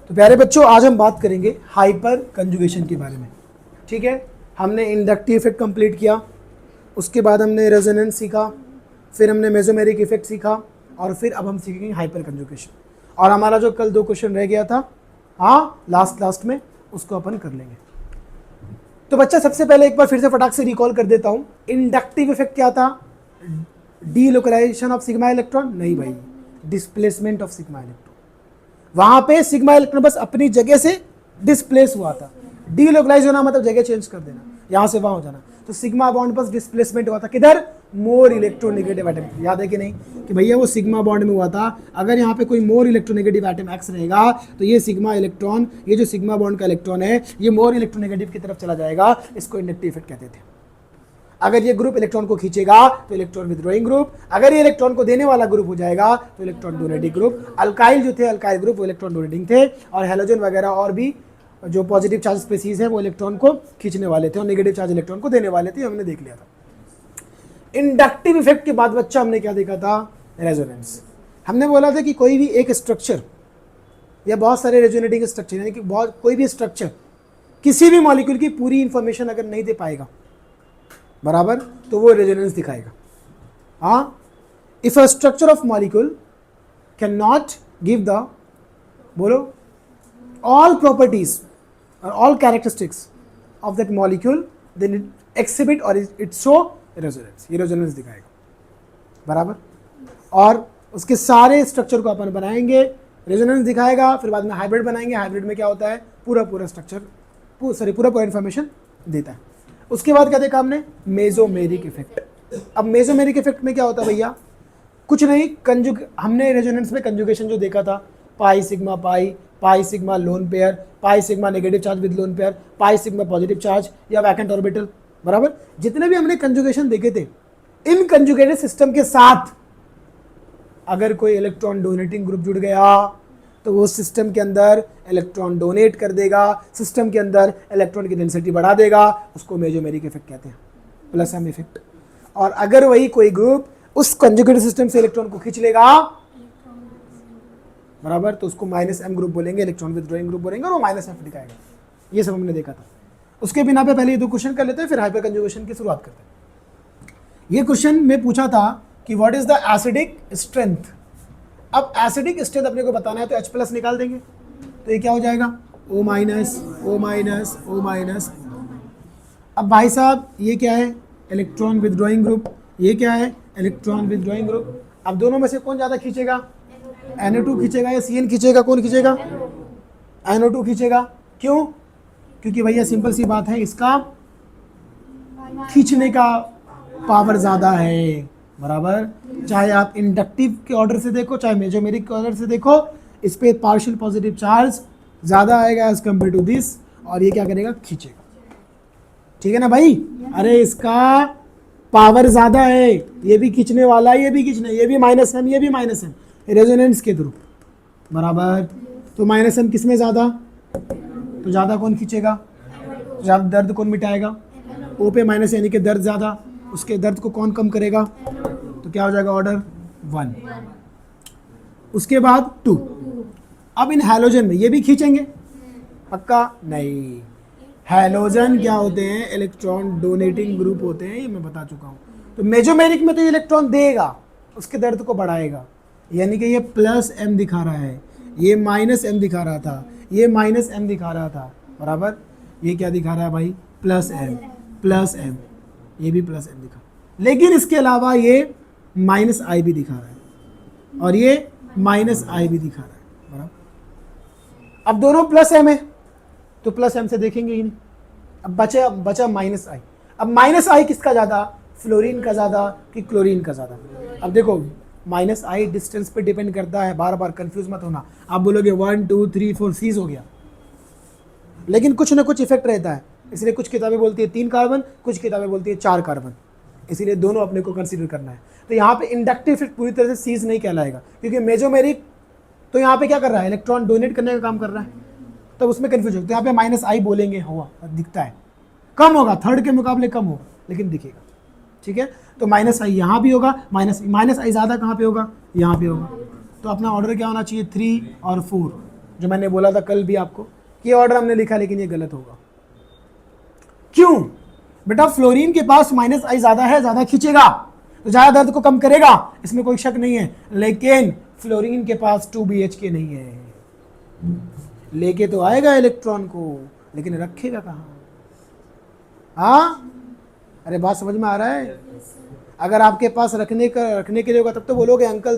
तो प्यारे बच्चों, आज हम बात करेंगे हाइपर कंजुगेशन के बारे में। ठीक है, हमने इंडक्टिव इफेक्ट कंप्लीट किया, उसके बाद हमने रेजोनेंस सीखा, फिर हमने मेसोमेरिक इफेक्ट सीखा, और फिर अब हम सीखेंगे हाइपर कंजुगेशन। और हमारा जो कल 2 क्वेश्चन रह गया था, हाँ लास्ट में, उसको अपन कर लेंगे। तो बच्चा सबसे पहले एक बार फिर से फटाक से रिकॉल कर देता हूँ। इंडक्टिव इफेक्ट क्या था? Delocalization of sigma electron? नहीं भाई, डिस्प्लेसमेंट ऑफ सिग्मा इलेक्ट्रॉन। वहां पे सिग्मा इलेक्ट्रॉन बस अपनी जगह से डिस्प्लेस हुआ था। डीलोकलाइज होना मतलब जगह चेंज कर देना, यहां से वहां हो जाना। तो सिग्मा बॉन्ड बस डिस्प्लेसमेंट हुआ था, किधर? More electronegative atom. याद है कि नहीं कि भैया वो सिग्मा बॉन्ड में हुआ था। अगर यहाँ पे कोई मोर इलेक्ट्रोनेगेटिव एटम एक्स रहेगा तो ये सिग्मा इलेक्ट्रॉन, ये जो सिग्मा बॉन्ड का इलेक्ट्रॉन है, ये मोर इलेक्ट्रोनेगेटिव की तरफ चला जाएगा। इसको इंडक्टिव इफेक्ट कहते थे। अगर ये ग्रुप इलेक्ट्रॉन को खींचेगा तो इलेक्ट्रॉन विथड्रॉइंग ग्रुप, अगर ये इलेक्ट्रॉन को देने वाला ग्रुप हो जाएगा तो इलेक्ट्रॉन डोनेटिंग ग्रुप। अल्काइल जो थे, अल्काइल ग्रुप, वो इलेक्ट्रॉन डोनेटिंग थे, और हैलोजन वगैरह और भी जो पॉजिटिव चार्ज स्पीसीज है वो इलेक्ट्रॉन को खींचने वाले थे और नेगेटिव चार्ज इलेक्ट्रॉन को देने वाले थे। हमने देख लिया था। इंडक्टिव इफेक्ट के बाद बच्चा हमने क्या देखा था? रेजोनेंस। हमने बोला था कि कोई भी एक स्ट्रक्चर या बहुत सारे रेजोनेटिंग स्ट्रक्चर, यानी कि कोई भी स्ट्रक्चर किसी भी मॉलिक्यूल की पूरी इंफॉर्मेशन अगर नहीं दे पाएगा बराबर, तो वो रेजोनेंस दिखाएगा। हाँ, if a structure of molecule can not give the, बोलो, ऑल प्रॉपर्टीज और all characteristics of that molecule, then it exhibit और इट शो रेजोनेंस। ये रेजोनेंस दिखाएगा बराबर। और उसके सारे स्ट्रक्चर को अपन बनाएंगे, रेजोनेंस दिखाएगा। फिर बाद में हाइब्रिड बनाएंगे। हाइब्रिड में क्या होता है? पूरा स्ट्रक्चर, पूरा इंफॉर्मेशन देता है। उसके बाद क्या देखा हमने? Mesomeric effect. अब मेसोमेरिक इफेक्ट में क्या होता है भैया? कुछ नहीं, हमने रेजोनेंस में कंजुगेशन जो देखा था, pi sigma pi, pi sigma lone pair, pi sigma negative charge with lone pair, pi sigma positive charge या वैकेंट ऑर्बिटल बराबर। जितने भी हमने कंजुगेशन देखे थे, इन कंजुगेटेड सिस्टम के साथ अगर कोई इलेक्ट्रॉन डोनेटिंग ग्रुप जुड़ गया तो वो सिस्टम के अंदर इलेक्ट्रॉन डोनेट कर देगा, सिस्टम के अंदर इलेक्ट्रॉन की डेंसिटी बढ़ा देगा। उसको मेसोमेरिक इफेक्ट कहते हैं, प्लस एम इफेक्ट। और अगर वही कोई ग्रुप उस कंजुगेटेड सिस्टम से इलेक्ट्रॉन को खींच लेगा बराबर, तो उसको माइनस एम ग्रुप बोलेंगे, इलेक्ट्रॉन विथड्रॉइंग ग्रुप बोलेंगे, और वो माइनस एफ दिखाएगा। ये सब हमने देखा था। उसके बिना पे पहले ये 2 क्वेश्चन कर लेते हैं, फिर हाइपर कंजुगेशन की शुरुआत करते हैं। ये क्वेश्चन में पूछा था कि what is the acidic strength. अब एसिडिक स्ट्रेंथ अपने को बताना है तो H+ निकाल देंगे, तो ये क्या हो जाएगा? O-, O-, O-। अब भाई साहब ये क्या है? Electron withdrawing group. ये क्या है? Electron withdrawing group. अब दोनों में से कौन ज़्यादा खींचेगा? NO2 खींचेगा या CN खींचेगा? कौन खींचेगा? NO2 खींचेगा। क्यों? क्योंकि भैया सिंपल सी बात है, इसका खींचने का पावर ज़्यादा है बराबर। चाहे आप इंडक्टिव के ऑर्डर से देखो, चाहे मेसोमेरिक के ऑर्डर से देखो, इस पे पार्शियल पॉजिटिव चार्ज ज़्यादा आएगा एज कम्पेयर टू दिस, और ये क्या करेगा? खींचेगा। ठीक है ना भाई? अरे इसका पावर ज़्यादा है, ये भी खींचने वाला है, ये भी खींचने, ये भी माइनस एम, ये भी माइनस एम, रेजोनेंस के थ्रू बराबर। तो माइनस एम किस में ज़्यादा? तो ज़्यादा कौन खींचेगा? ज़्यादा दर्द कौन मिटाएगा? ओ पे माइनस, यानी कि दर्द ज़्यादा, उसके दर्द को कौन कम करेगा? तो क्या हो जाएगा? ऑर्डर 1। उसके बाद 2। अब इन हैलोजन में ये भी खींचेंगे? पक्का नहीं। हैलोजन क्या होते हैं? इलेक्ट्रॉन डोनेटिंग ग्रुप होते हैं, ये मैं बता चुका हूँ। तो मेसोमेरिक में तो ये इलेक्ट्रॉन देगा, उसके दर्द को बढ़ाएगा, यानी कि ये प्लस एम दिखा रहा है, ये माइनस एम दिखा रहा था, ये माइनस एम दिखा रहा था बराबर। ये क्या दिखा रहा है भाई? प्लस एम, ये भी प्लस एम दिखा। लेकिन इसके अलावा ये माइनस आई भी दिखा रहा है और ये माइनस आई भी दिखा रहा है बराबर। अब दोनों प्लस एम है तो प्लस एम से देखेंगे ही नहीं। अब बचा माइनस आई। अब माइनस आई किसका ज़्यादा? फ्लोरीन का ज़्यादा कि क्लोरीन का ज़्यादा? अब देखो, माइनस आई डिस्टेंस पे डिपेंड करता है, बार बार कंफ्यूज मत होना। आप बोलोगे 1 2 3 4 सीज हो गया, लेकिन कुछ ना कुछ इफेक्ट रहता है। इसलिए कुछ किताबें बोलती है 3 कार्बन, कुछ किताबें बोलती है 4 कार्बन, इसीलिए दोनों अपने को कंसीडर करना है। तो यहाँ पे इंडक्टिव इफेक्ट पूरी तरह से सीज नहीं कहलाएगा, क्योंकि मेसोमेरिक तो यहाँ पे क्या कर रहा है? इलेक्ट्रॉन डोनेट करने का काम कर रहा है, तो उसमें कंफ्यूज हो। तो यहाँ पे माइनस आई बोलेंगे, हुआ दिखता है, कम होगा, थर्ड के मुकाबले कम होगा, लेकिन दिखेगा। ठीक है, तो माइनस आई यहाँ भी होगा, माइनस आई ज़्यादा कहाँ पे होगा? यहाँ पे होगा। तो अपना ऑर्डर क्या होना चाहिए? 3 और 4। जो मैंने बोला था कल भी आपको कि ऑर्डर हमने लिखा लेकिन ये गलत होगा। क्यों बेटा? फ्लोरीन के पास माइनस आई ज़्यादा है, ज़्यादा खींचेगा तो ज़्यादा दर्द को कम करेगा, इसमें कोई शक नहीं है। लेकिन फ्लोरीन के पास 2BHK नहीं है, लेके तो आएगा इलेक्ट्रॉन को लेकिन रखेगा कहाँ? हाँ, अरे बात समझ में आ रहा है? अगर आपके पास रखने के लिए होगा तब तो बोलोगे अंकल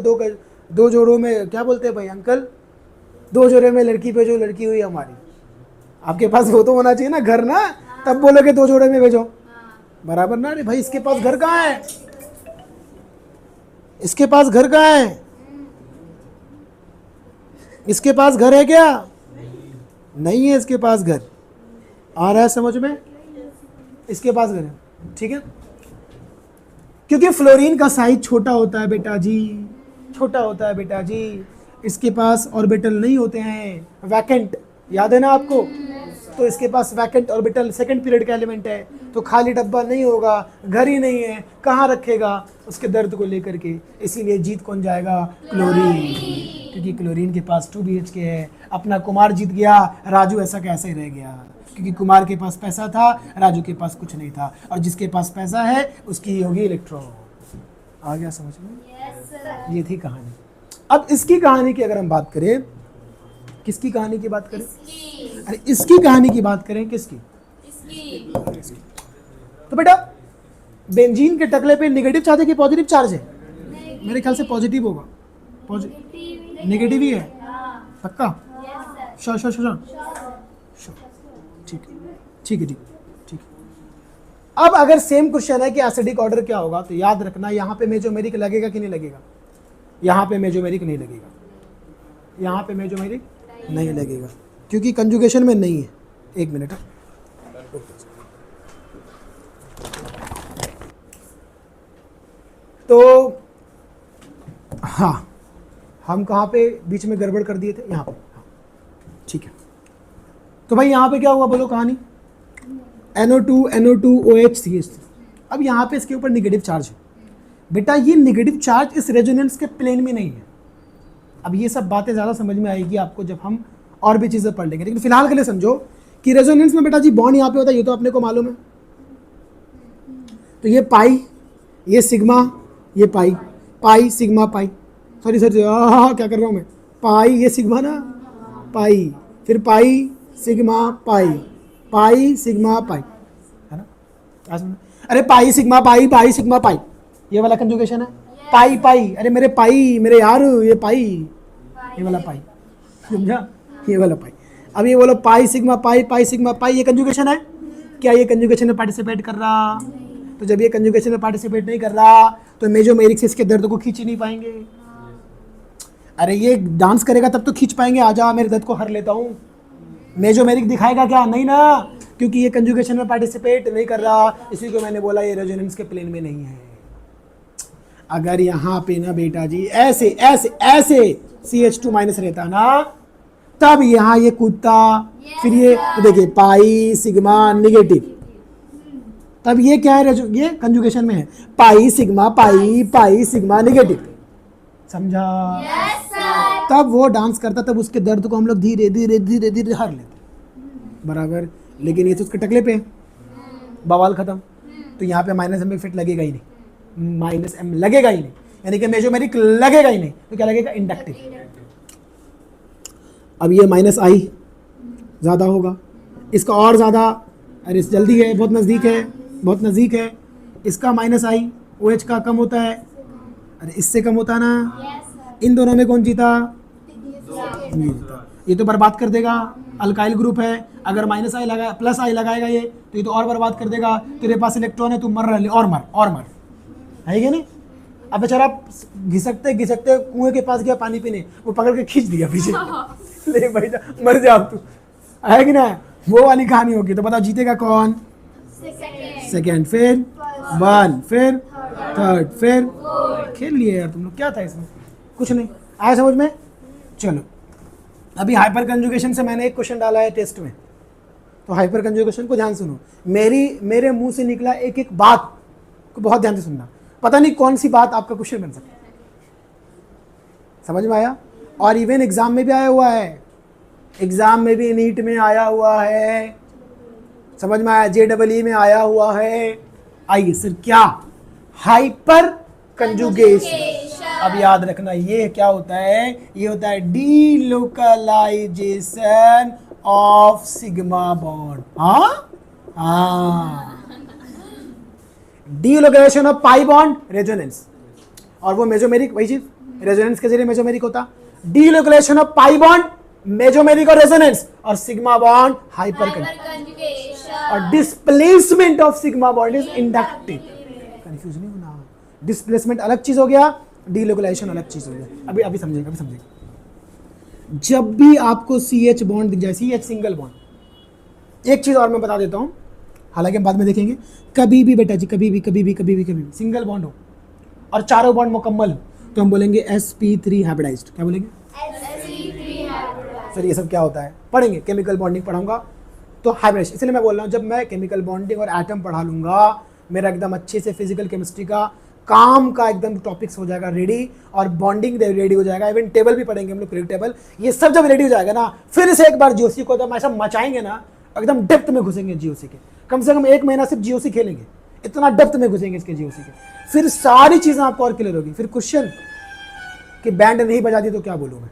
दो जोड़ों में, क्या बोलते हैं भाई अंकल, 2 जोड़े में लड़की भेजो, लड़की हुई हमारी। आपके पास वो तो होना चाहिए ना घर ना, तब बोलोगे 2 जोड़े में भेजो, बराबर ना? अरे भाई इसके पास घर कहाँ है? इसके पास घर कहाँ है? इसके पास घर है क्या? नहीं है इसके पास घर। आ रहा है समझ में? इसके पास घर है, ठीक है? क्योंकि फ्लोरीन का साइज छोटा होता है बेटा जी, छोटा होता है बेटा जी। इसके पास ऑर्बिटल नहीं होते हैं, वैकेंट, याद है ना आपको? तो इसके पास वैकेंट ऑर्बिटल सेकंड पीरियड का एलिमेंट है, तो खाली डब्बा नहीं होगा, घर ही नहीं है, कहाँ रखेगा उसके दर्द को लेकर के? इसीलिए जीत कौन जाएगा? क्लोरीन, क्योंकि क्लोरीन के पास 2BHK है। अपना कुमार जीत गया, राजू ऐसा कैसे रह गया? क्योंकि कुमार के पास पैसा था, राजू के पास कुछ नहीं था, और जिसके पास पैसा है उसकी होगी इलेक्ट्रॉन। आ गया समझ में? yes, ये थी कहानी। अब इसकी कहानी की अगर हम बात करें, किसकी कहानी की बात करें? अरे इसकी कहानी की बात करें, किसकी? इसकी। तो बेटा बेंजीन के टकले पे नेगेटिव चार्ज है कि पॉजिटिव चार्ज है? मेरे ख्याल से पॉजिटिव होगा। नेगेटिव ही है पक्का? श्योर श्योर श्योर, ठीक है ठीक है ठीक ठीक। अब अगर सेम क्वेश्चन है कि एसिडिक ऑर्डर क्या होगा, तो याद रखना यहाँ पे मेजोमेरिक लगेगा कि नहीं लगेगा? यहाँ पे मेजोमेरिक नहीं लगेगा, यहाँ पे मेजोमेरिक नहीं लगेगा क्योंकि कंजुगेशन में नहीं है। एक मिनट, तो हाँ हम कहाँ पे बीच में गड़बड़ कर दिए थे? यहाँ पे, हाँ ठीक है। तो भाई यहाँ पे क्या हुआ बोलो कहानी? NO2 OH CH3। अब यहाँ पे इसके ऊपर निगेटिव चार्ज है बेटा। ये निगेटिव चार्ज इस रेजोनेंस के प्लेन में नहीं है। अब ये सब बातें ज़्यादा समझ में आएगी आपको जब हम और भी चीज़ें पढ़ लेंगे, लेकिन फिलहाल के लिए समझो कि रेजोनेंस में बेटा जी बॉन्ड यहाँ पे होता है, ये तो अपने को मालूम है। तो ये पाई, ये सिग्मा, ये पाई, पाई सिग्मा पाई, सॉरी क्या कर रहा हूँ मैं? पाई, ये सिग्मा ना, पाई, फिर pi sigma pi, pi sigma pi, है ना? अरे pi sigma pi, pi sigma pi, ये वाला कंजुगेशन है। पाई पाई, अरे मेरे पाई, मेरे यार, ये पाई, ये वाला पाई, समझा? ये वाला पाई। अब ये बोलो pi sigma pi, pi sigma pi, ये कंजुगेशन है क्या? ये कंजुगेशन में पार्टिसिपेट कर रहा? तो जब ये कंजुगेशन में पार्टिसिपेट नहीं कर रहा तो मेजोमेरिक से इसके दर्द को खींच ही नहीं पाएंगे। अरे ये डांस करेगा तब तो खींच पाएंगे, आजा मेरे दर्द को हर लेता हूँ। मेजोमेरिक दिखाएगा क्या? नहीं ना, क्योंकि ये कंजुगेशन में पार्टिसिपेट नहीं कर रहा। इसी को मैंने बोला ये रेजोनेंस के प्लेन में नहीं है। अगर यहाँ पे ना बेटा जी ऐसे ऐसे ऐसे CH2 माइनस रहता ना, तब यहाँ ये कूदता, फिर ये तो देखिए पाई सिग्मा नेगेटिव, तब ये क्या है? ये कंजुगेशन में है, pi sigma pi, pi sigma negative, समझा? तब वो डांस करता, तब उसके दर्द को हम लोग धीरे धीरे धीरे धीरे हर लेते, बराबर। लेकिन ये तो उसके टकले पे बवाल खत्म। तो यहाँ पे -m फिट लगेगा ही नहीं, -m लगेगा ही नहीं, यानी कि मेजोमेरिक लगेगा ही नहीं। तो क्या लगेगा? इंडक्टिव। अब ये -I ज़्यादा होगा, इसका और ज़्यादा, अरे जल्दी है, बहुत नज़दीक है, बहुत नज़दीक है। इसका -I OH का कम होता है, अरे इससे कम होता ना। इन दोनों में कौन जीता? ये तो बर्बाद कर देगा, अल्काइल ग्रुप है। अगर -I लगा +I लगाएगा ये, तो ये तो और बर्बाद कर देगा। तेरे पास इलेक्ट्रॉन है, तू मर रहा, और मर और मर, है कि नहीं? अब बेचारा घिसकते घिसकते कुएं के पास गया पानी पीने, वो पकड़ के खींच दिया पीछे ले भाई जा, मर जा अब तू, है कि ना? वो वाली कहानी होगी। तो बताओ जीतेगा कौन? सेकेंड, फिर 1, फिर 3rd, फिर खेल लिए यार तुम लोग। क्या था इसमें? कुछ नहीं आया समझ में? चलो अभी हाइपर कंजुगेशन से मैंने एक क्वेश्चन डाला है टेस्ट में, तो हाइपर कंजुगेशन को ध्यान सुनो। मेरे मुंह से निकला एक एक बात को बहुत ध्यान से सुनना, पता नहीं कौन सी बात आपका क्वेश्चन बन सकता है। समझ में आया? और इवन एग्जाम में भी आया हुआ है, एग्जाम में भी, नीट में आया हुआ है, समझ में आया, JEE में आया हुआ है। आइए सर क्या, हाइपर कंजुगेशन। अब याद रखना ये क्या होता है, ये होता है डीलोकलाइजेशन ऑफ सिग्मा बॉन्ड। हाँ, delocalization of pi bond resonance, और वो मेसोमेरिक, वही चीज रेजोनेंस के जरिए मेसोमेरिक होता। Delocalization of pi bond mesomeric और रेजोनेंस, और सिग्मा बॉन्ड हाइपर कंजुगेशन, और displacement of sigma bond is inductive. Confuse नहीं होना, डिस्प्लेसमेंट अलग चीज हो गया, डीलोकलाइजेशन अलग चीज हो गया। अभी समझेगा, अभी समझेगा। जब भी आपको CH बॉन्ड दिख जाए, CH सिंगल बॉन्ड, एक चीज और मैं बता देता हूं, हालांकि हम बाद में देखेंगे, कभी भी बेटा जी, कभी भी सिंगल बॉन्ड हो और चारों बॉन्ड मुकम्मल हो तो हम बोलेंगे sp3 हाइब्रिडाइज्ड। क्या बोलेंगे? सर ये सब क्या होता है? पढ़ेंगे, केमिकल बॉन्डिंग पढ़ाऊंगा तो हाइब्रिडाइजेशन। इसलिए मैं बोल रहा हूँ, जब मैं केमिकल बॉन्डिंग और एटम पढ़ा लूंगा, मेरा एकदम अच्छे से फिजिकल केमिस्ट्री का काम का एकदम टॉपिक्स हो जाएगा रेडी, और बॉन्डिंग रेडी हो जाएगा, इवन टेबल भी पढ़ेंगे हम लोग, पीरियड टेबल, ये सब जब रेडी हो जाएगा ना, फिर से एक बार GOC को जब ऐसा मचाएंगे ना, एकदम डेप्थ में घुसेंगे GOC के, कम से कम 1 महीना सिर्फ GOC खेलेंगे, इतना डेप्थ में घुसेंगे इसके GOC के, फिर सारी चीजें आपको और क्लियर होगी। फिर क्वेश्चन कि बैंड नहीं बजा दी तो क्या बोलूँ मैं,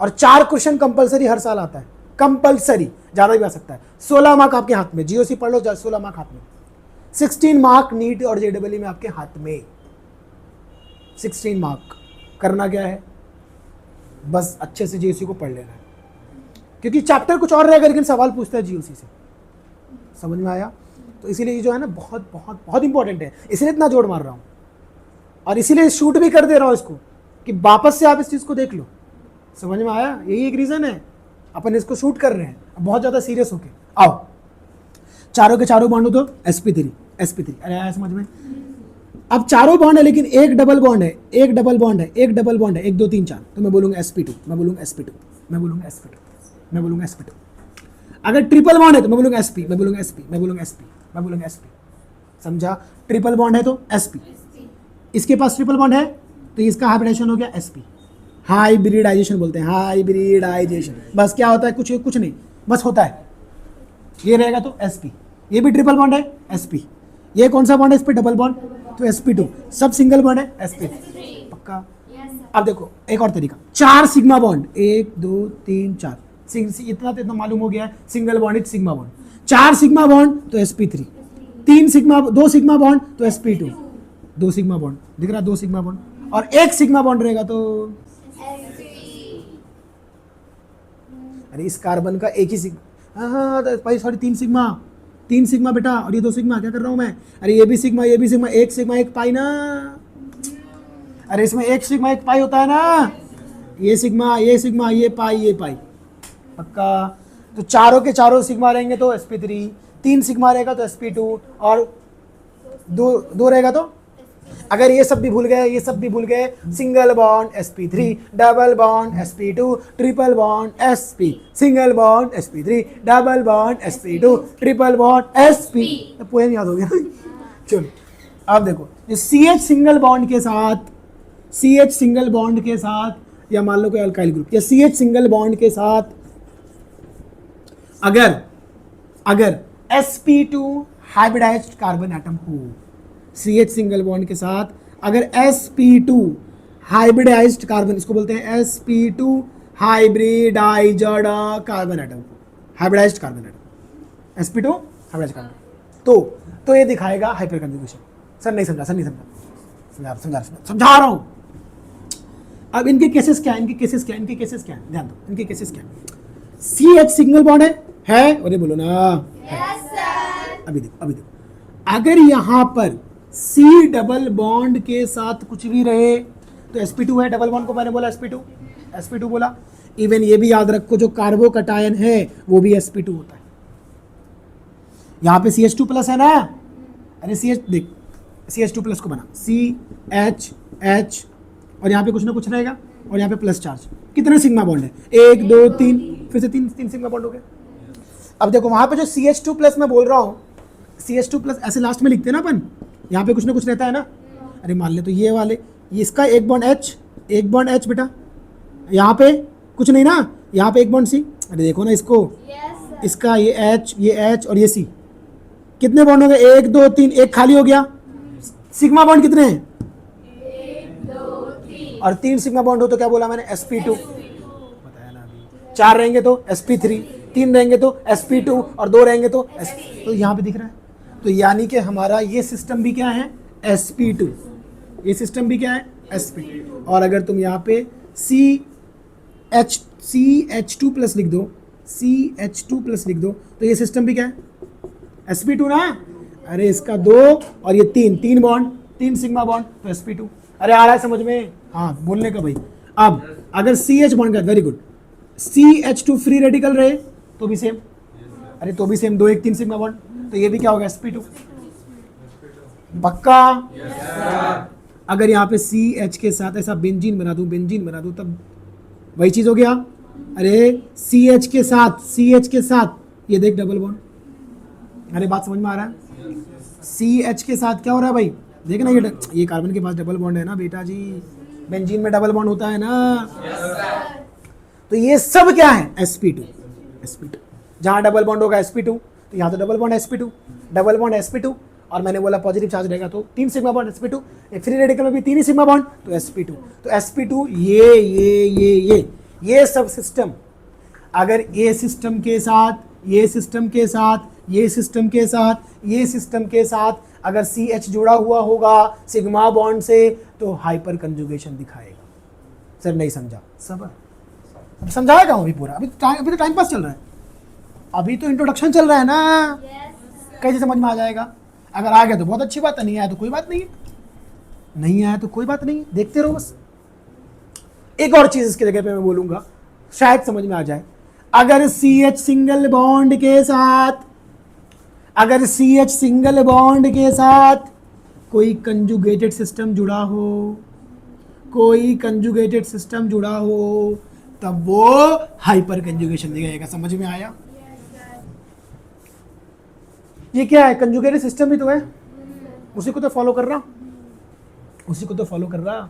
और 4 क्वेश्चन कंपलसरी हर साल आता है, कंपलसरी, ज़्यादा भी आ सकता है। 16 मार्क आपके हाथ में, GOC पढ़ लो, 16 मार्क हाथ में, 16 मार्क नीट और JEE में आपके हाथ में, 16 मार्क। करना क्या है, बस अच्छे से GOC को पढ़ लेना है, क्योंकि चैप्टर कुछ और रहेगा लेकिन सवाल पूछता है GOC से। समझ में आया? तो इसीलिए ये जो है ना बहुत बहुत बहुत इंपॉर्टेंट है, इसलिए इतना जोर मार रहा हूँ, और इसीलिए शूट भी कर दे रहा हूँ इसको, कि वापस से आप इस चीज़ को देख लो। समझ में आया? यही एक रीज़न है, अपन इसको शूट कर रहे हैं बहुत ज़्यादा सीरियस होके। आओ, चारों के चारों बॉन्ड हो तो sp3, अरे आया समझ में? अब चारों बॉन्ड है लेकिन एक डबल बॉन्ड है, एक डबल बॉन्ड है, 1 2 3 4, तो मैं बोलूँगा sp2, मैं बोलूँगा sp2, मैं बोलूँगा sp2, मैं बोलूँगा sp2। अगर ट्रिपल बॉन्ड है तो मैं बोलूँगा sp, मैं बोलूँगा sp, मैं बोलूँगा sp, मैं बोलूँगा sp। समझा? ट्रिपल बॉन्ड है तो sp, इसके पास ट्रिपल बॉन्ड है तो इसका हाइब्रिडाइजेशन हो गया sp, हाइब्रिडाइजेशन बोलते हैं, हाइब्रिडाइजेशन। बस क्या होता है, कुछ नहीं, बस होता है, ये रहेगा तो sp, ये भी ट्रिपल बॉन्ड है sp, ये कौन सा बॉन्ड है इस पे, डबल बॉन्ड, तो sp2, सब सिंगल बॉन्ड है sp, पक्का? अब देखो एक और तरीका, 4 सिग्मा बॉन्ड, 1 2 3 4, इतना तो इतना मालूम हो गया है, single bond is sigma bond, 4 sigma bond तो sp3, 2 सिग्मा बॉन्ड तो sp2, 2 सिग्मा बॉन्ड दिख रहा, 2 सिग्मा बॉन्ड, और 1 सिग्मा बॉन्ड रहेगा तो अरे इस कार्बन का एक ही सिग्मा, हाँ भाई सॉरी, 3 सिग्मा बेटा, और ये 2 सिग्मा, क्या कर रहा हूँ मैं, अरे ये भी सिग्मा, 1 सिग्मा 1 पाई ना, अरे इसमें 1 सिग्मा 1 पाई होता है ना, ये सिग्मा ये पाई, पक्का? तो चारों के चारों सिग्मा रहेंगे तो sp3, 3 सिग्मा रहेगा तो sp2, और 2 रहेगा तो, अगर ये सब भी भूल गए, single bond sp3, double bond sp2, triple bond sp, single bond sp3, double bond sp2, triple bond sp, तो पोएम याद हो गया। चलो अब देखो, जो CH सिंगल बॉन्ड के साथ, या मान लो कोई अल्काइल ग्रुप, या CH सिंगल बॉन्ड के साथ अगर sp2 हाइब्रिडाइज्ड कार्बन एटम हो, CH सिंगल बॉन्ड के साथ अगर sp2 हाइब्रिडाइज्ड कार्बन, इसको बोलते हैं sp2 hybridised carbon atom, hybridised carbon atom, sp2 hybridised carbon, तो ये दिखाएगा हाइपर कंजुगेशन। सर नहीं समझा समझा रहा हूँ। अब इनके केसेस क्या है, ध्यान दो, इनके केसेस क्या है। CH सिंगल बॉन्ड है, और ये बोलो ना, yes, sir। अभी देखो, अगर यहाँ पर C डबल बॉन्ड के साथ कुछ भी रहे तो sp2 है, डबल बॉन्ड को मैंने बोला sp2 बोला। इवन ये भी याद रखो, जो कार्बोकटायन है वो भी sp2 होता है। यहाँ पे CH2 प्लस है ना, अरे देख CH2 प्लस को बना, CH, और यहाँ पे कुछ ना कुछ रहेगा, और यहाँ पे प्लस चार्ज। कितने सिग्मा बॉन्ड है, 1 2 3, फिर से 3 सिग्मा बॉन्ड हो गए। अब देखो वहाँ पे जो CH2 प्लस मैं बोल रहा हूँ, CH2 प्लस ऐसे लास्ट में लिखते हैं ना अपन, यहाँ पे कुछ ना कुछ रहता है ना। अरे मान ले तो ये वाले, ये इसका एक बॉन्ड H बेटा, यहाँ पे कुछ नहीं ना, यहाँ पे एक बॉन्ड C, अरे देखो ना इसको, इसका ये H और ये C, कितने बॉन्ड हो गए? 1 2 3, एक खाली हो गया। सिग्मा बॉन्ड कितने हैं? 1 2 3 और 3 सिग्मा बॉन्ड हो तो क्या बोला मैंने? sp2 बताया ना अभी। 4 रहेंगे तो sp3, 3 रहेंगे तो sp2 और 2 रहेंगे तो तो यहाँ पे दिख रहा है। तो यानी कि हमारा ये सिस्टम भी क्या है? sp2। ये सिस्टम भी क्या है? sp2। और अगर तुम यहाँ पे CH2 प्लस लिख दो, CH2 प्लस लिख दो, तो ये सिस्टम भी क्या है? sp2 ना। अरे इसका 2 और ये 3 बॉन्ड, 3 सिग्मा बॉन्ड, तो sp2। अरे आ रहा है समझ में? हाँ बोलने का भाई। अब अगर CH बॉन्ड का, very good, CH2 free radical रहे तो भी सेम। अरे तो भी सेम, 2 1 3 सिग्मा बॉन्ड, तो ये भी क्या होगा? sp2। पक्का? अगर यहाँ पे CH के साथ ऐसा बेंजीन बना दूं तब वही चीज हो गया। अरे CH के साथ ये देख डबल बॉन्ड। अरे बात समझ में आ रहा है? CH के साथ क्या हो रहा है भाई? देख ना, ये कार्बन के पास डबल बॉन्ड है ना बेटा जी, बेंजीन में डबल बॉन्ड होता है ना। तो ये सब क्या है? sp2। जहां डबल बॉन्ड होगा sp2, तो यहाँ तो डबल बॉन्ड sp2, और मैंने बोला पॉजिटिव चार्ज रहेगा तो 3 sigma bond sp2, free radical में भी 3 ही सिग्मा बॉन्ड, तो sp2। तो sp2 ये सब सिस्टम, अगर ये सिस्टम के साथ, ये सिस्टम के साथ, ये सिस्टम के साथ, ये सिस्टम के साथ अगर CH जुड़ा हुआ होगा सिग्मा बॉन्ड से, तो हाइपर कंजुगेशन दिखाएगा। सर नहीं समझा? सब समझाएगा अभी पूरा, अभी तो टाइम पास चल रहा है, अभी तो इंट्रोडक्शन चल रहा है ना। कैसे समझ में आ जाएगा? अगर आ गया तो बहुत अच्छी बात है, नहीं आया तो कोई बात नहीं है, नहीं आया तो कोई बात नहीं, देखते रहो बस। एक और चीज इसकी जगह पे मैं बोलूंगा, शायद समझ में आ जाए। अगर CH सिंगल बॉन्ड के साथ, अगर CH सिंगल बॉन्ड के साथ कोई कंजुगेटेड सिस्टम जुड़ा हो, कोई कंजुगेटेड सिस्टम जुड़ा हो, तब वो हाइपर कंजुगेशन दिखाएगा। समझ में आया? ये क्या है? कंजुगेटेड सिस्टम ही तो है, उसी को तो फॉलो कर रहा, उसी को तो फॉलो कर रहा।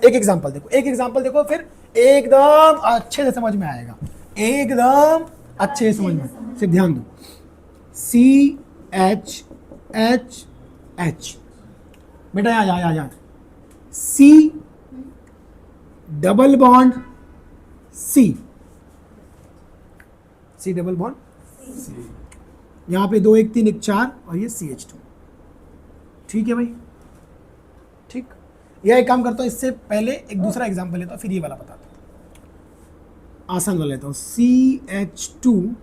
एक एग्जांपल देखो, एक एग्जांपल देखो, फिर एकदम अच्छे से समझ में आएगा, एकदम अच्छे से समझ में। सिर्फ ध्यान दो, CH H H, बेटा यहाँ C double bond C double bond C, यहाँ पे 2 1 3 1 4 और ये CH2। ठीक है भाई? ठीक। यह एक काम करता हूँ, इससे पहले एक दूसरा एग्जांपल लेता हूँ, फिर ये वाला बताता हूँ, आसान वाला लेता हूँ। CH2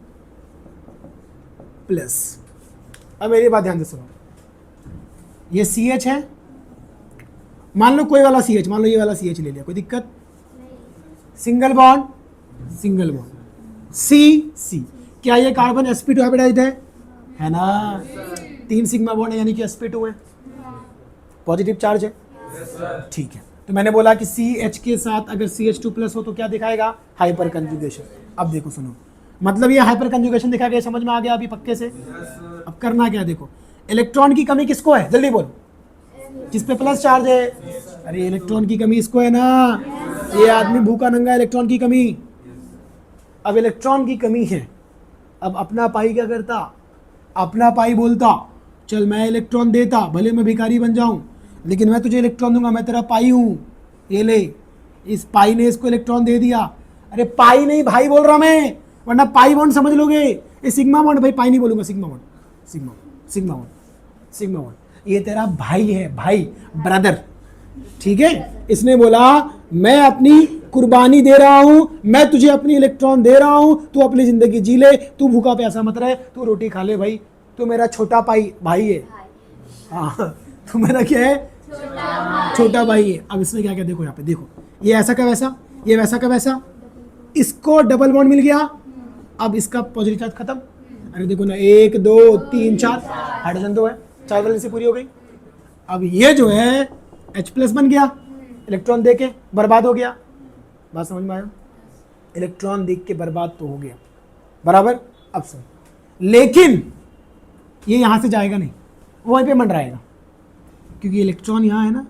प्लस, अब मेरी बात ध्यान से सुनो, ये CH है, मान लो कोई वाला CH, मान लो ये वाला CH ले लिया, कोई दिक्कत? सिंगल बॉन्ड C, क्या ये कार्बन sp2 हाइब्रिडाइज्ड है ना? 3 सिग्मा बॉन्ड है, यानी कि sp2 है, पॉजिटिव चार्ज है। ठीक है, तो मैंने बोला कि CH के साथ अगर CH2 प्लस हो तो क्या दिखाएगा? Hyper conjugation. अब देखो सुनो, मतलब ये हाइपर कंजुगेशन दिखा गया, समझ में आ गया अभी पक्के से? अब करना क्या, देखो, इलेक्ट्रॉन की कमी किसको है? जल्दी बोलो, जिस पे प्लस चार्ज है। अरे इलेक्ट्रॉन की कमी इसको है ना, ये आदमी भूखा नंगा, इलेक्ट्रॉन की कमी। अब इलेक्ट्रॉन की कमी है, अब अपना पाई क्या करता? अपना पाई बोलता, चल मैं इलेक्ट्रॉन देता, भले मैं भिखारी बन जाऊं, लेकिन मैं तुझे इलेक्ट्रॉन दूंगा, मैं तेरा पाई हूं, ये ले। इस पाई ने इसको इलेक्ट्रॉन दे दिया। अरे पाई नहीं भाई बोल रहा मैं, वरना पाई बॉन्ड समझ लोगे, ये सिग्मा बॉन्ड भाई, पाई नहीं बोलूंगा, सिग्मा बॉन्ड, सिग्मा बॉन्ड, ये तेरा भाई है, भाई, ब्रदर। ठीक है, इसने बोला मैं अपनी कुर्बानी दे रहा हूं, मैं तुझे अपनी इलेक्ट्रॉन दे रहा हूं, तू अपनी जिंदगी जी ले, तू भूखा प्यासा मत रहे, तू रोटी खा ले भाई, तू मेरा छोटा भाई है। हाँ, तू मेरा क्या है? छोटा भाई है। अब इसने क्या, देखो यहाँ पे देखो, ये ऐसा का वैसा, ये वैसा का वैसा, इसको डबल बॉन्ड मिल गया, अब इसका पॉजिटिव चार्ज खत्म। अरे देखो ना, 1 2 3 4, हाइड्रोजन 2 है, 4 वैलेंसी पूरी हो गई। अब ये जो है H प्लस बन गया, इलेक्ट्रॉन दे के बर्बाद हो गया। बात समझ में आया? इलेक्ट्रॉन देख के बर्बाद तो हो गया, बराबर। अब सुन, लेकिन ये यहां से जाएगा नहीं, वो वहीं पे मंडराएगा, क्योंकि इलेक्ट्रॉन यहाँ है ना।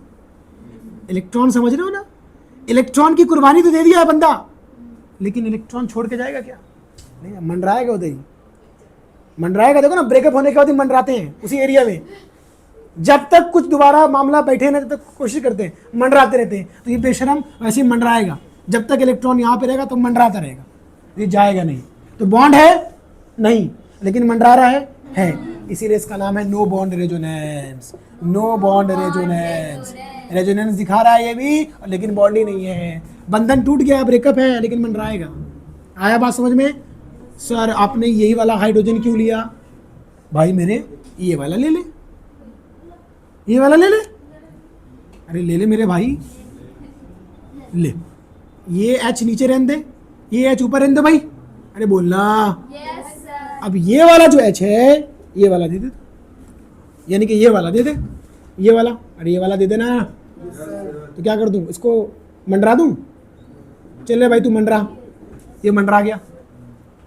इलेक्ट्रॉन समझ रहे हो ना, इलेक्ट्रॉन की कुर्बानी तो दे दिया है बंदा, लेकिन इलेक्ट्रॉन छोड़ के जाएगा क्या? नहीं मंडराएगा उधर ही, मंडराएगा। देखो ना ब्रेकअप होने के बाद ही मंडराते हैं उसी एरिया में, जब तक कुछ दोबारा मामला बैठे ना तब तक कोशिश करते हैं, मंडराते रहते हैं। तो ये बेशरम वैसे ही मंडराएगा, जब तक इलेक्ट्रॉन यहाँ पे रहेगा तो मंडराता रहेगा, ये जाएगा नहीं। तो बॉन्ड है नहीं, लेकिन मंडरा रहा है। इसीलिए इसका नाम है no bond resonance. No bond resonance, resonance दिखा रहा है ये भी, लेकिन बॉन्ड ही नहीं है। बंधन टूट गया, ब्रेकअप है, लेकिन मंडराएगा। आया बात समझ में? सर आपने यही वाला हाइड्रोजन क्यों लिया? भाई मेरे ये वाला ले ले, ये वाला ले ले। अरे ले ले मेरे भाई, ले। ये H नीचे रहने दे, ये H ऊपर रहने दे भाई। अरे बोलना। Yes sir. अब ये वाला जो H है, ये वाला दे दे, यानी कि ये वाला दे दे, ये वाला। अरे ये वाला दे देना। तो क्या कर दूं, इसको मंडरा दूं? चले भाई तू मंडरा, ये मंडरा गया।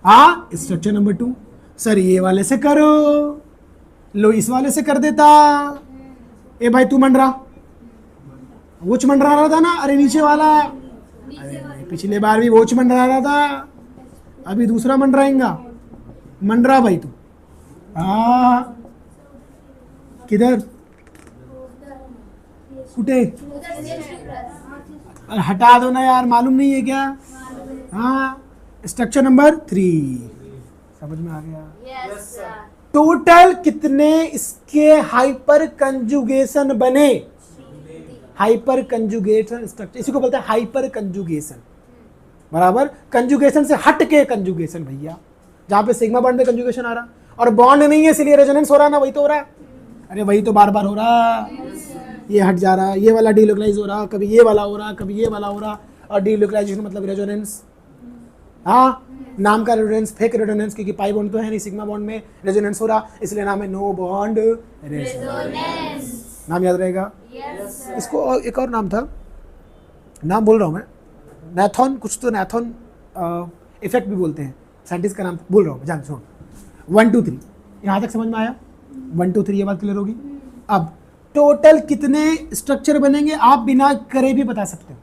हाँ स्ट्रक्चर नंबर 2। सर ये वाले से करो, लो इस वाले से कर देता। ए भाई तू मंडरा, वोच मंडरा रहा था ना, अरे नीचे वाला। अरे पिछले बार भी वोच मंडरा रहा था, अभी दूसरा मंडराएंगा। मंडरा भाई तू। हाँ किधर कुटे? अरे हटा दो ना यार, मालूम नहीं है क्या? हाँ स्ट्रक्चर नंबर 3 समझ में आ गया? Yes sir. टोटल कितने इसके हाइपर कंजुगेशन बने? हाइपर कंजुगेशन स्ट्रक्चर, इसी को बोलते हैं हाइपर कंजुगेशन। बराबर, कंजुगेशन से हट के कंजुगेशन भैया, जहां पे सिग्मा बॉन्ड में कंजुगेशन आ रहा और बॉन्ड नहीं है इसलिए रेजोनेंस हो रहा ना, वही तो हो रहा है। अरे वही तो बार बार हो रहा, ये हट जा रहा, ये वाला डीलोकलाइज हो रहा, कभी ये वाला हो रहा, कभी ये वाला हो रहा। और डीलोकलाइजेशन मतलब रेजोनेंस। हाँ नाम का रेजोनेंस फेक रेजोनेंस, क्योंकि पाई बॉन्ड तो है नहीं, सिग्मा बॉन्ड में रेजोनेंस हो रहा, इसलिए नाम है नो बॉन्ड रेजोनेंस। नाम याद रहेगा? Yes sir. इसको और एक और नाम था, नाम बोल रहा हूँ मैं, नैथन कुछ तो, नैथन इफेक्ट भी बोलते हैं, साइंटिस्ट का नाम बोल रहा हूँ मैं, जान सुनो। 1 2 3 यहाँ तक समझ में आया? 1 2 3 ये बात क्लियर होगी। अब टोटल कितने स्ट्रक्चर बनेंगे आप बिना करे भी बता सकते हो।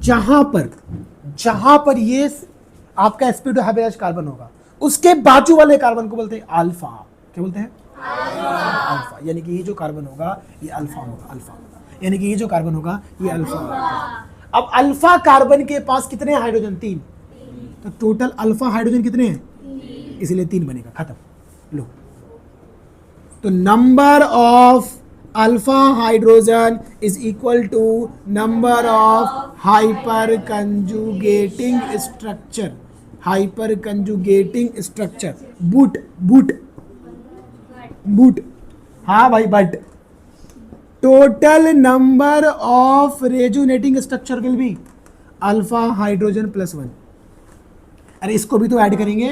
जहां पर ये आपका sp2 हाइब्रिडाइज्ड कार्बन होगा, उसके बाजू वाले कार्बन को बोलते हैं अल्फा। क्या बोलते हैं? अल्फा। यानी कि ये जो कार्बन होगा ये अल्फा होगा, अल्फा। यानी कि ये जो कार्बन होगा ये अल्फा होगा। अब अल्फा कार्बन के पास कितने हाइड्रोजन? 3। तो टोटल अल्फा हाइड्रोजन कितने हैं? इसलिए 3 बनेगा, खत्म। लो, तो number of alpha hydrogen is equal to number of hyper conjugating structure. Hyper conjugating structure, बूट बूट बूट, हाँ भाई but total number of resonating structure will be alpha hydrogen plus 1। अरे इसको भी तो ऐड करेंगे,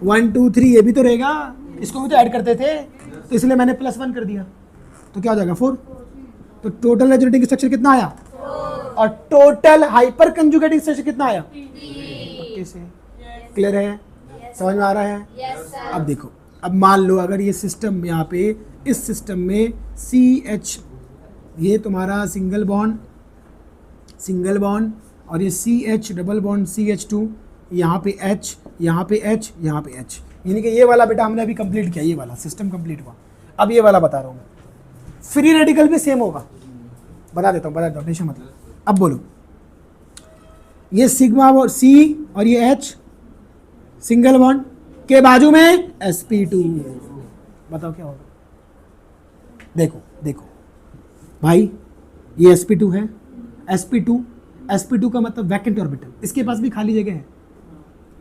1 2 3 ये भी तो रहेगा, इसको भी तो ऐड करते थे, तो इसलिए मैंने +1 कर दिया। तो क्या हो जाएगा 4। तो टोटल रेजोनेटिंग स्ट्रक्चर कितना आया? 4। और टोटल हाइपर कंजुगेटिंग स्ट्रक्चर कितना आया? 3। से क्लियर है? समझ में आ रहा है? Yes sir. अब देखो, अब मान लो अगर ये सिस्टम यहाँ पे, इस सिस्टम में CH, ये तुम्हारा सिंगल बॉन्ड और ये CH डबल बॉन्ड CH2, यहाँ पे H, यहाँ पे H, यहाँ पे H, यानी कि ये वाला बेटा हमने अभी कंप्लीट किया, ये वाला सिस्टम कंप्लीट हुआ। अब ये वाला बता रहा हूँ मैं, फ्री रेडिकल भी सेम होगा, बता देता हूँ टेंशन मतलब। अब बोलो, ये सिग्मा और C और ये H सिंगल बॉन्ड के बाजू में sp2, बताओ क्या होगा? देखो भाई, ये sp2 है, sp2 का मतलब वैकेंट ऑर्बिटल, इसके पास भी खाली जगह है,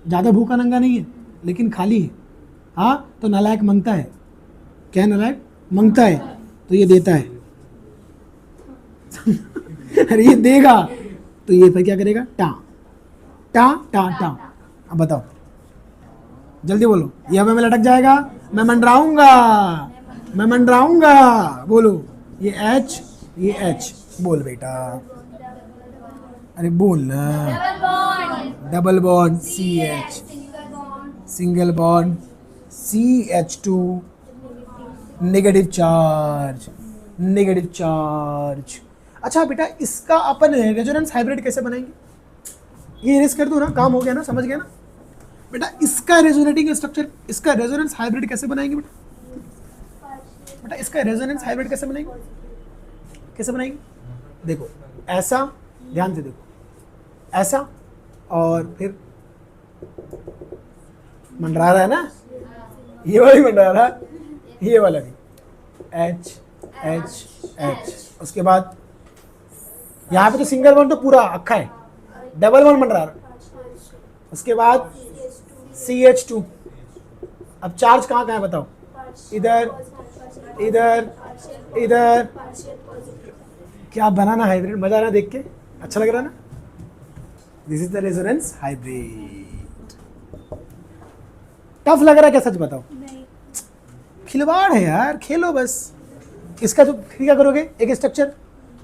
ज़्यादा भूखा नंगा नहीं है लेकिन खाली है। हाँ तो नालायक मांगता है, क्या नालायक मांगता है, तो ये देता है। अरे ये देगा तो ये फिर क्या करेगा? टा टा टा टा। अब बताओ जल्दी बोलो, ये हमें में लटक जाएगा, मैं मंडराऊंगा, बोलो ये H, ये H, बोल बेटा, अरे बोल ना। Double bond CH, single bond CH2, negative charge. अच्छा बेटा, इसका अपन रेजोनेंस हाइब्रिड कैसे बनाएंगे? ये इरेज कर दो ना, काम हो गया ना, समझ गया ना? बेटा इसका रेजोनेटिंग स्ट्रक्चर, इसका रेजोनेंस हाइब्रिड कैसे बनाएंगे बेटा? बेटा इसका रेजोनेंस हाइब्रिड कैसे बनाएंगे? कैसे बनाएंगे? देखो ऐसा, ध्यान से देखो, ऐसा और फिर मंडरा रहा है ना, ये वाला भी मंडरा रहा है, ये वाला भी, एच एच एच, उसके बाद यहाँ पे तो सिंगल बॉन्ड तो पूरा अक्खा है, डबल बॉन्ड मंडरा रहा है, उसके बाद CH2। अब चार्ज कहाँ कहाँ है बताओ? इधर इधर इधर। क्या बनाना हाइब्रिड, मजा आ रहा देख के, अच्छा लग रहा ना? This is the resonance hybrid. Tough लग रहा है क्या, सच बताओ? खिलवाड़ है यार, खेलो बस। इसका तो फिर क्या करोगे, एक स्ट्रक्चर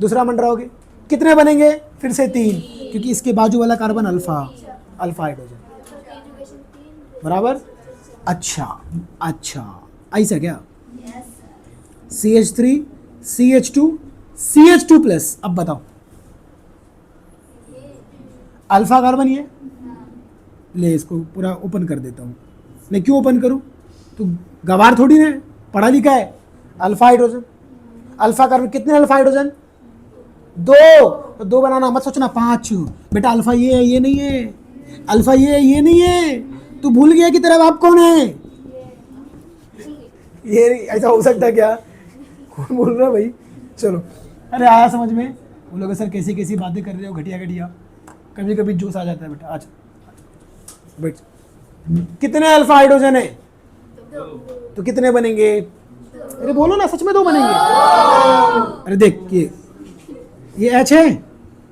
दूसरा मंडराओगे, कितने बनेंगे? फिर से 3, क्योंकि इसके बाजू वाला कार्बन अल्फा, अल्फा हाइड्रोजन, बराबर। अच्छा अच्छा, ऐसा क्या? CH3 CH2 CH2 plus. अब बताओ, अल्फा कार्बन ये ले, इसको पूरा ओपन कर देता हूँ। मैं क्यों ओपन करूँ? तो गवार थोड़ी ना, पढ़ा लिखा है। अल्फा हाइड्रोजन, अल्फा कार्बन, कितने अल्फा हाइड्रोजन? 2। तो 2 बनाना मत सोचना 5। बेटा अल्फा ये है, ये नहीं है, अल्फा ये है, ये नहीं है। तू भूल गया कि तेरा बाप कौन है? ये ऐसा हो सकता है क्या? कौन बोल रहा है भाई? चलो, अरे आया समझ में? वो लोग सर कैसी कैसी बातें कर रहे हो, घटिया घटिया। कभी कभी जोश आ जाता है बेटा। आज बैठ, कितने अल्फा हाइड्रोजन है? तो कितने बनेंगे? अरे बोलो ना, सच में 2 बनेंगे। अरे देख ये H है,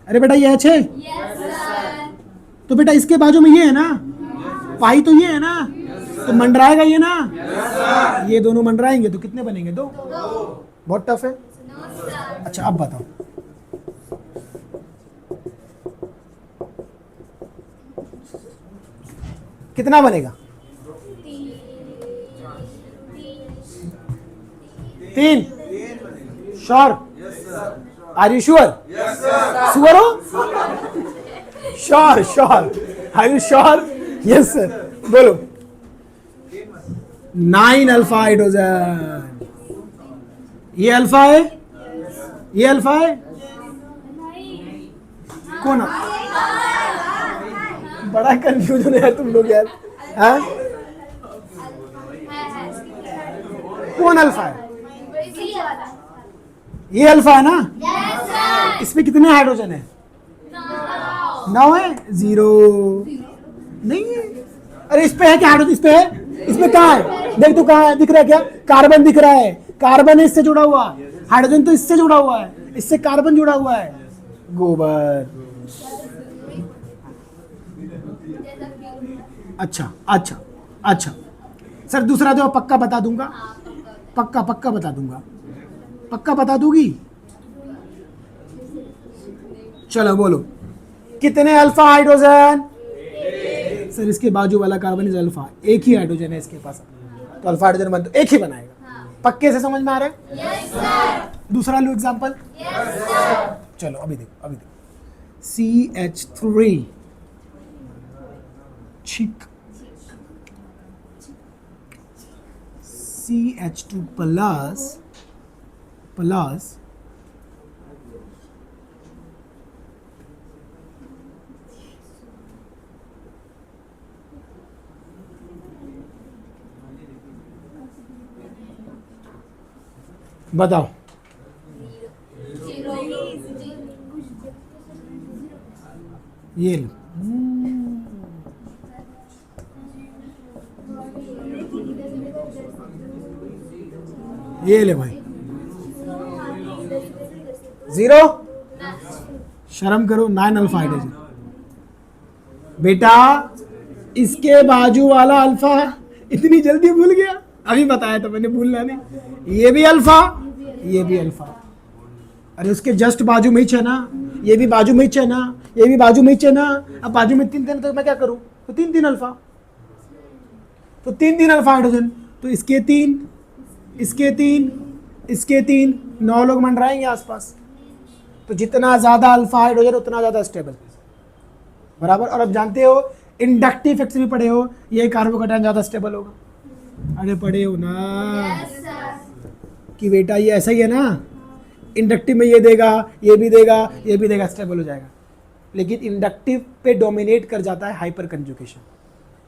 अरे बेटा ये H है, तो बेटा इसके बाजू में ये है ना, पाई तो ये है ना, तो मंडराएगा ये ना, ये दोनों मंडराएंगे तो कितने बनेंगे? 2। बहुत टफ है। अच्छा अब बताओ, कितना बनेगा? 3। Sure? Are you sure? Sure हो? Sure sure, are you sure? Yes sir. बोलो। 9 अल्फा हाइड्रोजन। ये अल्फा है, ये अल्फा है, कौन है? बड़ा कंफ्यूजन है तुम लोग यार, हाँ? कौन अल्फा है? ये अल्फा है ना? इसमें कितने हाइड्रोजन है? 9 है? 0 नहीं है। अरे इस पे है क्या हाइड्रोजन? इस पे है? इसमें कहाँ है? देख तो कहाँ है, दिख रहा है क्या? कार्बन दिख रहा है, कार्बन है इससे जुड़ा हुआ, हाइड्रोजन तो इससे जुड़ा हुआ है, इससे कार्बन जुड़ा हुआ है। गोबर। अच्छा अच्छा अच्छा सर, दूसरा तो पक्का बता दूंगा, पक्का पक्का बता दूंगा, पक्का बता दूंगी। चलो बोलो, कितने अल्फा हाइड्रोजन? सर इसके बाजू वाला कार्बन इज अल्फा, एक ही हाइड्रोजन है इसके पास, तो अल्फा हाइड्रोजन बन तो एक ही बनाएगा। पक्के से समझ में आ रहा है? Yes sir. दूसरा लो एग्जांपल। Yes sir. चलो अभी देखो, अभी देखो। CH3 छिक, CH2 प्लस प्लस बताओ ये लो। ये ले भाई, 0। शर्म करो, 9 अल्फा हाइड्रोजन। बेटा इसके बाजू वाला अल्फा इतनी जल्दी भूल गया? अभी बताया था मैंने, भूलना नहीं। ये भी अल्फा, ये भी अल्फा। अरे उसके जस्ट बाजू में ही है ना, ये भी बाजू में ही है ना, ये भी बाजू में ही है ना। अब बाजू में 3 तो मैं क्या करूं? तो 3 अल्फा, तो 3 अल्फा हाइड्रोजन, तो इसके 3, इसके 3, इसके 3, 9 लोग मंडराएंगे आसपास। तो जितना ज़्यादा अल्फा हाइड्रोजन उतना ज़्यादा स्टेबल, बराबर। और अब जानते हो इंडक्टिव इफेक्ट्स भी पढ़े हो, ये कार्बोकैटायन ज़्यादा स्टेबल होगा, अरे पढ़े हो ना Yes, sir. कि बेटा ये ऐसा ही है ना, इंडक्टिव में ये देगा, ये भी देगा, ये भी देगा, स्टेबल हो जाएगा। लेकिन इंडक्टिव पे डोमिनेट कर जाता है हाइपर कंजुगेशन।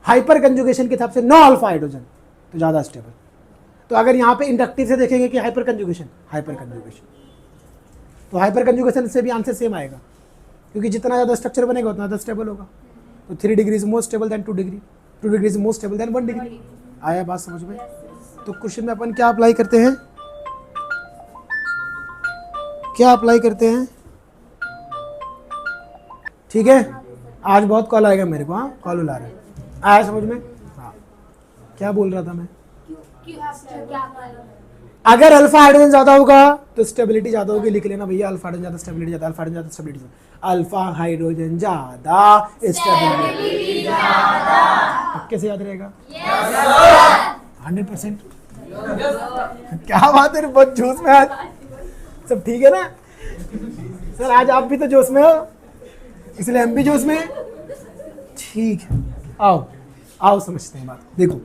हाइपर कंजुगेशन के हिसाब से नो अल्फा हाइड्रोजन तो ज़्यादा स्टेबल। तो अगर यहाँ पे इंडक्टिव से देखेंगे कि हाइपर कंजुगेशन, तो हाइपर कंजुगेशन से भी आंसर सेम आएगा, क्योंकि जितना ज़्यादा स्ट्रक्चर बनेगा उतना ज़्यादा स्टेबल होगा। तो 3 degree is more stable then 2 degree, 2 degree is more stable then 1 degree. आया बात समझ में? तो क्वेश्चन में अपन क्या अप्लाई करते हैं, ठीक है। आज बहुत कॉल आएगा मेरे को, हाँ कॉल उला रहा है, आया समझ में? हाँ क्या बोल रहा था मैं, अगर अल्फा हाइड्रोजन ज्यादा होगा तो स्टेबिलिटी ज्यादा होगी, लिख लेना भैया अल्फा हाइड्रोजन ज्यादा स्टेबिलिटी ज्यादा, अल्फा हाइड्रोजन ज्यादा स्टेबिलिटी ज्यादा, अल्फा हाइड्रोजन ज्यादा स्टेबिलिटी ज्यादा। कैसे याद रहेगा? 100%। क्या बात है, बहुत जोश में आज, सब ठीक है ना सर? आज आप भी तो जोश में हो, इसलिए हम भी जोश में हैं। ठीक है, आओ समझते हैं बात। देखो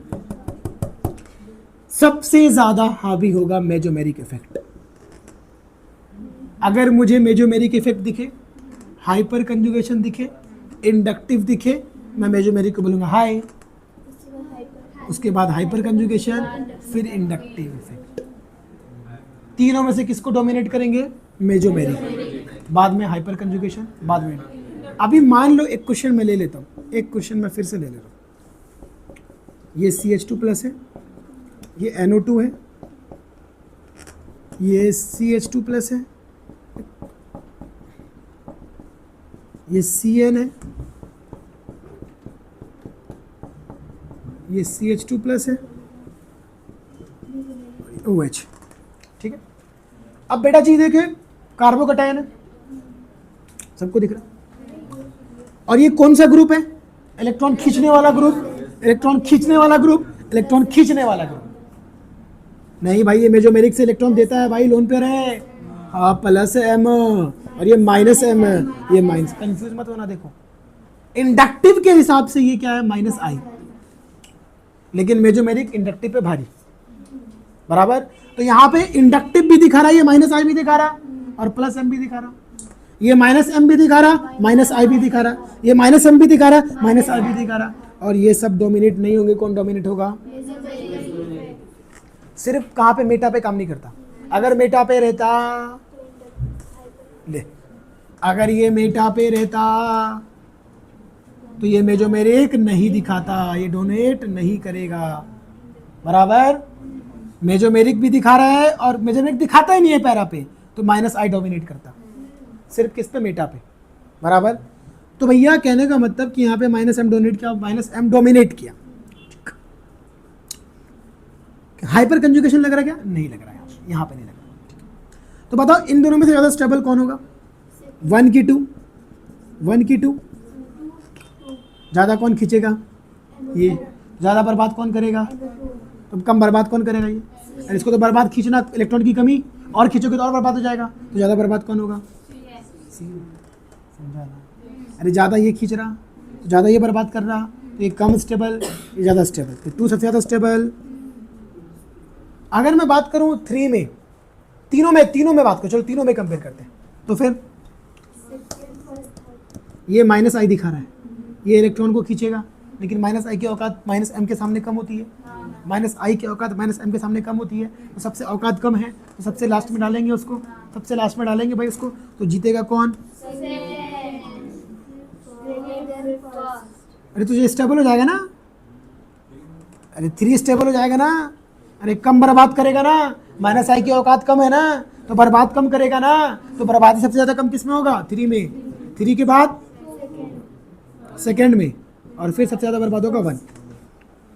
सबसे ज्यादा हावी होगा मेजोमेरिक इफेक्ट। अगर मुझे मेजोमेरिक इफेक्ट दिखे, हाइपर कंजुगेशन दिखे, इंडक्टिव दिखे, मैं मेजोमेरिक को बोलूंगा हाई, उसके बाद हाइपर कंजुगेशन, फिर इंडक्टिव इफेक्ट। तीनों में से किसको डोमिनेट करेंगे? मेजोमेरिक, बाद में हाइपर कंजुगेशन, बाद में। अभी मान लो एक क्वेश्चन मैं ले लेता हूँ, एक क्वेश्चन मैं फिर से ले लेता हूँ। ये CH2+ है, ये NO2 है, ये CH2+ है, ये CN है, ये CH2+ है, OH। ठीक है, अब बेटा जी देखें, कार्बोकैटायन है, सबको दिख रहा है। और ये कौन सा ग्रुप है? इलेक्ट्रॉन खींचने वाला ग्रुप, इलेक्ट्रॉन खींचने वाला ग्रुप, इलेक्ट्रॉन खींचने वाला ग्रुप। नहीं भाई, ये मेजोमेरिक से इलेक्ट्रॉन देता है भाई, लोन पे रहे। हाँ +M और ये -M है, ये माइनस, कंफ्यूज मत होना। देखो इंडक्टिव के हिसाब से ये क्या है? -I, लेकिन मेजोमेरिक इंडक्टिव पे भारी, बराबर। तो यहाँ पे इंडक्टिव भी दिखा रहा है, ये -I भी दिखा रहा और +M भी दिखा रहा, ये -M भी दिखा रहा, -I भी दिखा रहा, ये -M भी दिखा रहा, -I भी दिखा रहा। और ये सब डोमिनेट नहीं होंगे, कौन डोमिनेट होगा? सिर्फ कहाँ पे? मेटा पे काम नहीं करता। अगर मेटा पे रहता, ले, अगर ये मेटा पे रहता तो ये मेजोमेरिक नहीं दिखाता, ये डोनेट नहीं करेगा, बराबर। मेजोमेरिक भी दिखा रहा है और मेजोमेरिक दिखाता ही नहीं है पैरा पे, तो -I डोमिनेट करता, सिर्फ किस पे? मेटा पे, बराबर। तो भैया कहने का मतलब कि यहाँ पे -M डोमिनेट किया, -M डोमिनेट किया। हाइपर कंजुगेशन लग रहा है क्या? नहीं लग रहा है, यहाँ पे नहीं लग रहा। तो बताओ इन दोनों में से ज़्यादा स्टेबल कौन होगा? 1 की 2, 1 की 2। ज़्यादा कौन खींचेगा? ये। ज़्यादा बर्बाद कौन करेगा? तो कम बर्बाद कौन करेगा? ये। और इसको तो बर्बाद खींचना, इलेक्ट्रॉन की कमी, और खींचोगे तो और बर्बाद हो जाएगा, तो ज़्यादा बर्बाद कौन होगा? समझा ना? अरे ज़्यादा ये खींच रहा, तो ज़्यादा ये बर्बाद कर रहा, तो ये कम स्टेबल, ये ज़्यादा स्टेबल, तो 2 सबसे ज़्यादा स्टेबल। अगर मैं बात करूं 3 में, तीनों में बात करो, चलो तीनों में कंपेयर करते हैं, तो फिर ये -I दिखा रहा है, ये इलेक्ट्रॉन को खींचेगा, लेकिन -I की औकात -M के सामने कम होती है, -I की औकात -M के सामने कम होती है, तो सबसे औकात कम है, तो सबसे लास्ट में डालेंगे उसको, सबसे लास्ट में डालेंगे भाई उसको, तो जीतेगा कौन? अरे तुझे स्टेबल हो जाएगा ना, अरे 3 स्टेबल हो जाएगा ना, अरे कम बर्बाद करेगा ना, -I की औकात कम है ना, तो बर्बाद कम करेगा ना, तो बर्बादी सबसे ज़्यादा कम किस में होगा? 3 में, 3 के बाद सेकेंड में, और फिर सबसे ज़्यादा बर्बाद होगा 1।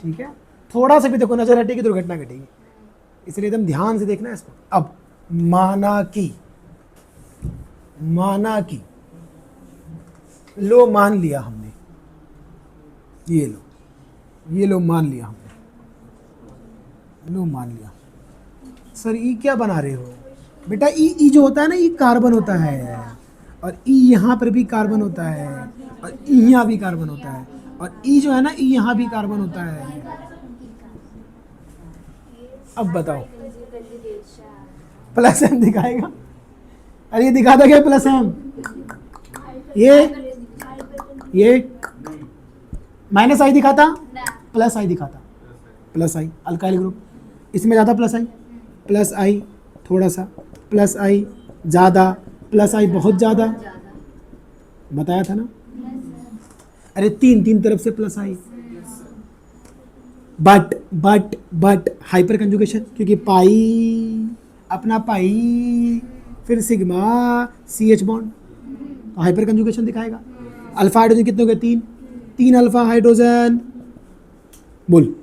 ठीक है, थोड़ा सा भी देखो नजर हटेगी दुर्घटना घटेगी, इसलिए एकदम ध्यान से देखना है इसको। अब माना कि लो मान लिया हमने, ये लो मान लिया हमने, लो मान लिया। सर ई क्या बना रहे हो बेटा? ई जो होता है ना, ई कार्बन होता है, और ई यहाँ पर भी कार्बन होता है, और यहाँ भी कार्बन होता है। और ई जो है ना, ई यहाँ भी कार्बन होता है। अब बताओ, प्लस एम दिखाएगा? अरे ये दिखाता क्या प्लस एम? ये माइनस आई दिखाता, प्लस आई दिखाता। प्लस आई अल्काइल ग्रुप, इसमें ज़्यादा प्लस आई, प्लस आई थोड़ा सा, प्लस आई ज़्यादा, प्लस आई बहुत ज़्यादा, बताया था ना। अरे तीन तरफ से plus I. But hyper conjugation, क्योंकि पाई अपना पाई, फिर सिग्मा सी एच बॉन्ड, तो हाइपर कंजुगेशन दिखाएगा। अल्फा हाइड्रोजन कितने हो गए? तीन अल्फा हाइड्रोजन। बोल,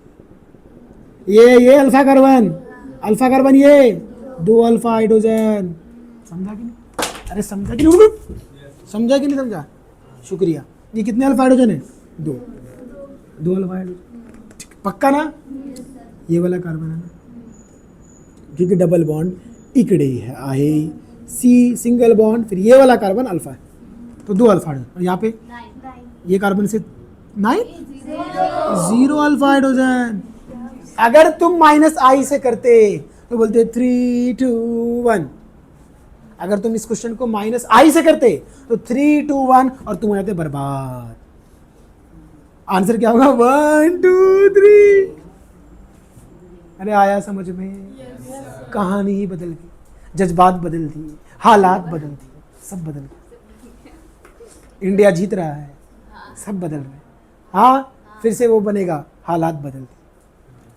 ये अल्फा कार्बन, ये 2 अल्फा हाइड्रोजन। समझा कि नहीं? अरे समझा कि नहीं? समझा कि नहीं समझा? शुक्रिया। ये कितने अल्फा हाइड्रोजन है? 2 अल्फा हाइड्रोजन। पक्का ना? ये वाला कार्बन है ना, क्योंकि डबल बॉन्ड इकड़े है, सी सिंगल बॉन्ड, फिर ये वाला कार्बन अल्फा है, तो 2 अल्फा हाइड्रोजन। और यहाँ पे ये कार्बन से 0 अल्फा हाइड्रोजन। अगर तुम माइनस आई से करते तो बोलते 3, 2, 1। अगर तुम इस क्वेश्चन को माइनस आई से करते तो 3, 2, 1 और तुम हो जाते बर्बाद। आंसर क्या होगा? 1, 2, 3। अरे आया समझ में? कहानी ही बदल गई, जज्बात बदल दिए, हालात बदल दिए, सब बदल गए। इंडिया जीत रहा है, सब बदल रहे। हाँ, फिर से वो बनेगा, हालात बदल दिए।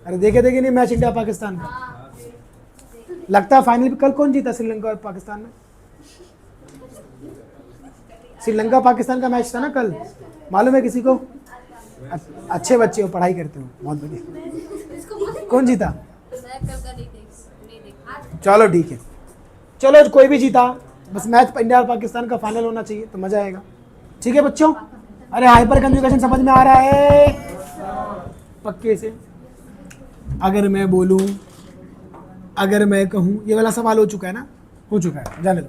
अरे देखे नहीं मैच इंडिया पाकिस्तान का? लगता है फाइनल कल कौन जीता? श्रीलंका और पाकिस्तान में? श्रीलंका पाकिस्तान का मैच था ना कल, मालूम है किसी को? अच्छे बच्चे हो, पढ़ाई करते हो, बहुत बढ़िया। कौन जीता? चलो ठीक है, चलो कोई भी जीता, बस मैच इंडिया और पाकिस्तान का फाइनल होना चाहिए तो मजा आएगा। ठीक है बच्चों? अरे हाइपर कंजुगेशन समझ में आ रहा है पक्के से? अगर मैं बोलूं, अगर मैं कहूं, ये वाला सवाल हो चुका है ना? हो चुका है, जाने दो।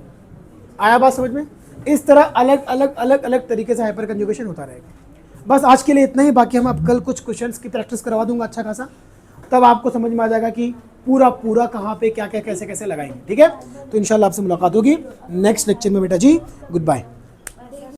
आया बात समझ में? इस तरह अलग अलग तरीके से हाइपर कंजुगेशन होता रहेगा। बस आज के लिए इतना ही, बाकी हम अब कल कुछ क्वेश्चंस की प्रैक्टिस करवा दूंगा अच्छा खासा, तब आपको समझ में आ जाएगा कि पूरा कहाँ पे क्या क्या कैसे कैसे लगाएंगे। ठीक है? तो इंशाल्लाह आपसे मुलाकात होगी नेक्स्ट लेक्चर में बेटा जी। Good bye.